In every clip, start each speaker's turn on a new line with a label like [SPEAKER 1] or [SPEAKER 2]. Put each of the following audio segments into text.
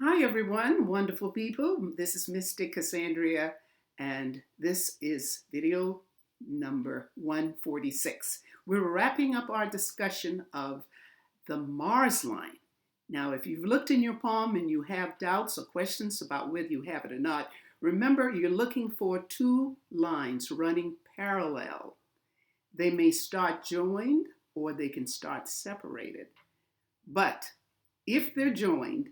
[SPEAKER 1] Hi, everyone, wonderful people. This is Mystic Cassandria, and this is video number 146. We're wrapping up our discussion of the Mars line. Now, if you've looked in your palm and you have doubts or questions about whether you have it or not, remember you're looking for two lines running parallel. They may start joined or they can start separated. But if they're joined,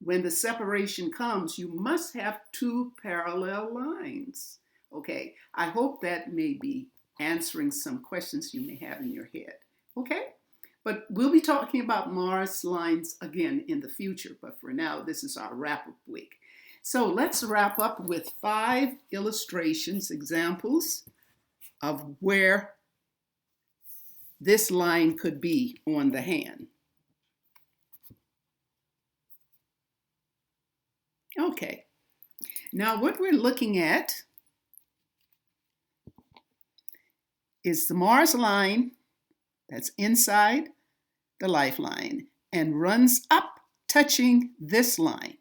[SPEAKER 1] when the separation comes, you must have two parallel lines. Okay, I hope that may be answering some questions you may have in your head. Okay, but we'll be talking about Mars lines again in the future. But for now, this is our wrap-up week. So let's wrap up with 5 illustrations, examples of where this line could be on the hand. Okay, now what we're looking at is the Mars line that's inside the lifeline and runs up, touching this line.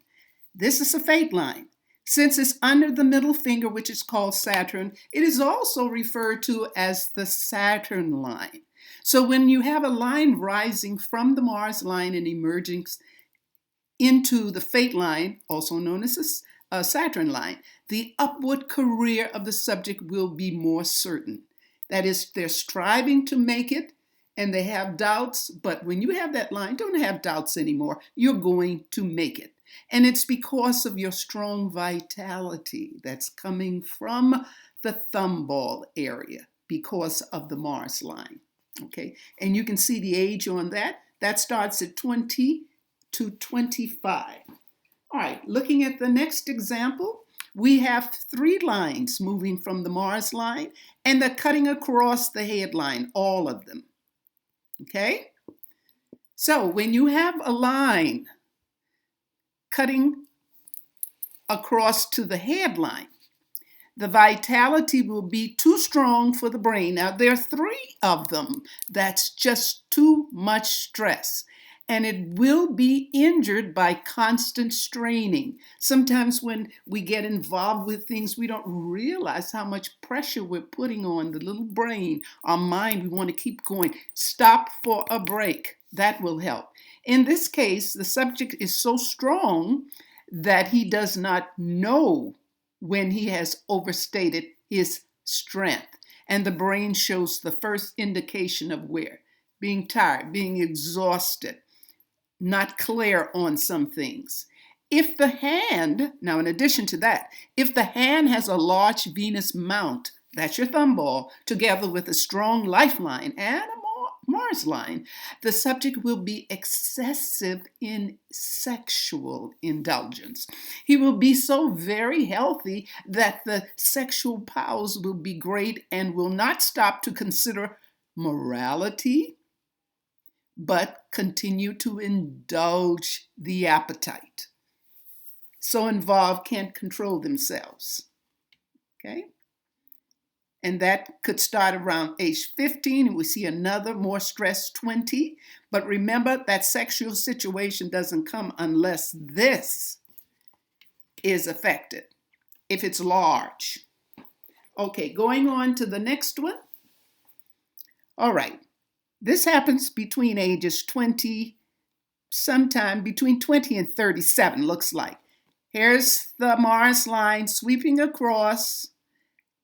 [SPEAKER 1] This is a fate line. Since it's under the middle finger, which is called Saturn, it is also referred to as the Saturn line. So when you have a line rising from the Mars line and emerging into the fate line, also known as a Saturn line, the upward career of the subject will be more certain. That is, they're striving to make it and they have doubts, but when you have that line, don't have doubts anymore. You're going to make it. And it's because of your strong vitality that's coming from the thumb ball area because of the Mars line. Okay, and you can see the age on that. That starts at 20 to 25. All right, looking at the next example, we have 3 lines moving from the Mars line, and they're cutting across the headline, all of them. Okay? So when you have a line cutting across to the headline, the vitality will be too strong for the brain. Now, there are 3 of them. That's just too much stress. And it will be injured by constant straining. Sometimes when we get involved with things, we don't realize how much pressure we're putting on the little brain, our mind. We want to keep going. Stop for a break. That will help. In this case, the subject is so strong that he does not know when he has overstated his strength. And the brain shows the first indication of where. Being tired, being exhausted, not clear on some things. If the hand, now in addition to that, if the hand has a large Venus mount, that's your thumb ball, together with a strong lifeline and a Mars line, the subject will be excessive in sexual indulgence. He will be so very healthy that the sexual powers will be great and will not stop to consider morality, but continue to indulge the appetite. So involved, can't control themselves. Okay? And that could start around age 15, and we see another more stress 20. But remember, that sexual situation doesn't come unless this is affected, if it's large. Okay, going on to the next one. All right. This happens between ages 20, sometime between 20 and 37, looks like. Here's the Mars line sweeping across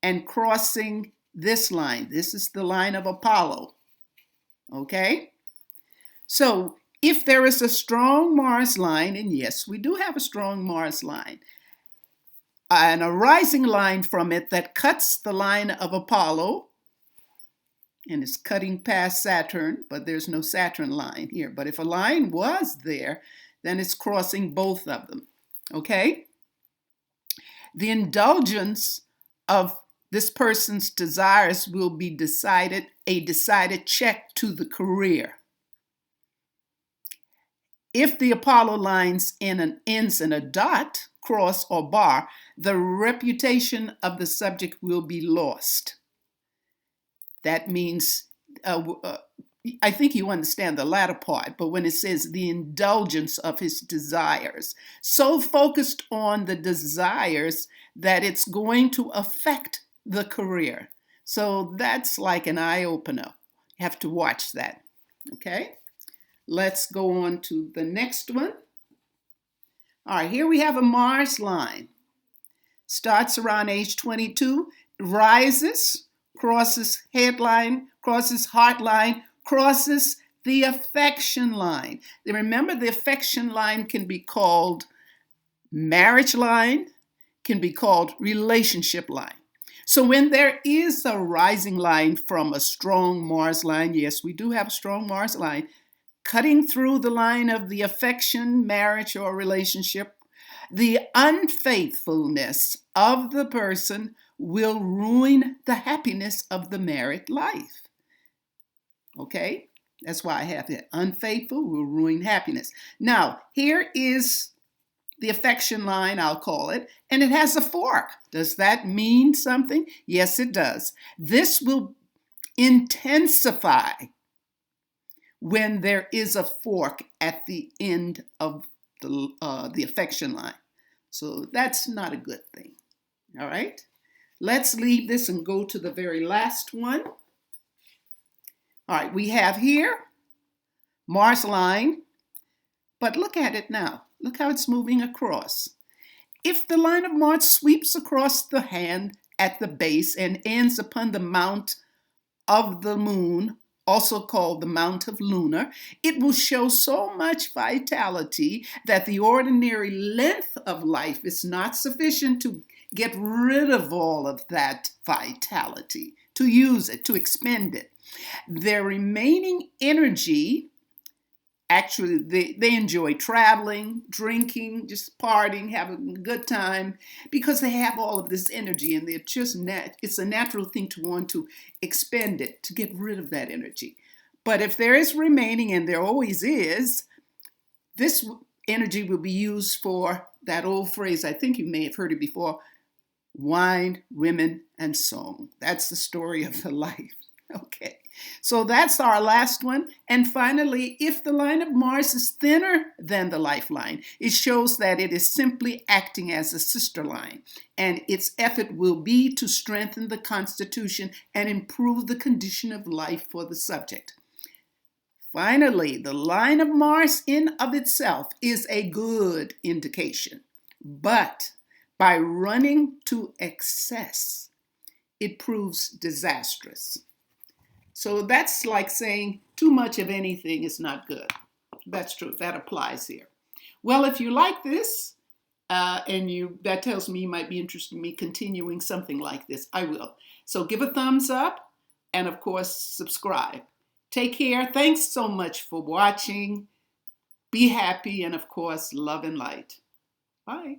[SPEAKER 1] and crossing this line. This is the line of Apollo. Okay? So if there is a strong Mars line, and yes, we do have a strong Mars line, and a rising line from it that cuts the line of Apollo, and it's cutting past Saturn, but there's no Saturn line here. But if a line was there, then it's crossing both of them. Okay? The indulgence of this person's desires will be a decided check to the career. If the Apollo lines ends in a dot, cross, or bar, the reputation of the subject will be lost. That means, I think you understand the latter part, but when it says the indulgence of his desires, so focused on the desires that it's going to affect the career. So that's like an eye opener. You have to watch that. Okay, let's go on to the next one. All right, here we have a Mars line. Starts around age 22, rises, crosses headline, crosses heart line, crosses the affection line. Remember, the affection line can be called marriage line, can be called relationship line. So when there is a rising line from a strong Mars line, yes, we do have a strong Mars line, cutting through the line of the affection, marriage, or relationship, the unfaithfulness of the person will ruin the happiness of the married life. Okay, that's why I have it. Unfaithful will ruin happiness. Now, here is the affection line, I'll call it, and it has a fork. Does that mean something? Yes, it does. This will intensify when there is a fork at the end of the affection line. So that's not a good thing. All right, let's leave this and go to the very last one. All right, we have here Mars line, but look at it now. Look how it's moving across. If the line of Mars sweeps across the hand at the base and ends upon the mount of the moon, also called the Mount of Lunar, it will show so much vitality that the ordinary length of life is not sufficient to get rid of all of that vitality, to use it, to expend it. Their remaining energy, actually, they enjoy traveling, drinking, just partying, having a good time, because they have all of this energy, and they're just it's a natural thing to want to expend it, to get rid of that energy. But if there is remaining, and there always is, this energy will be used for that old phrase, I think you may have heard it before, wine, women, and song. That's the story of the life. Okay, so that's our last one. And finally, if the line of Mars is thinner than the lifeline, it shows that it is simply acting as a sister line, and its effort will be to strengthen the constitution and improve the condition of life for the subject. Finally, the line of Mars in of itself is a good indication, but by running to excess, it proves disastrous. So that's like saying too much of anything is not good. That's true. That applies here. Well, if you like this, that tells me you might be interested in me continuing something like this, I will. So give a thumbs up and, of course, subscribe. Take care. Thanks so much for watching. Be happy and, of course, love and light. Bye.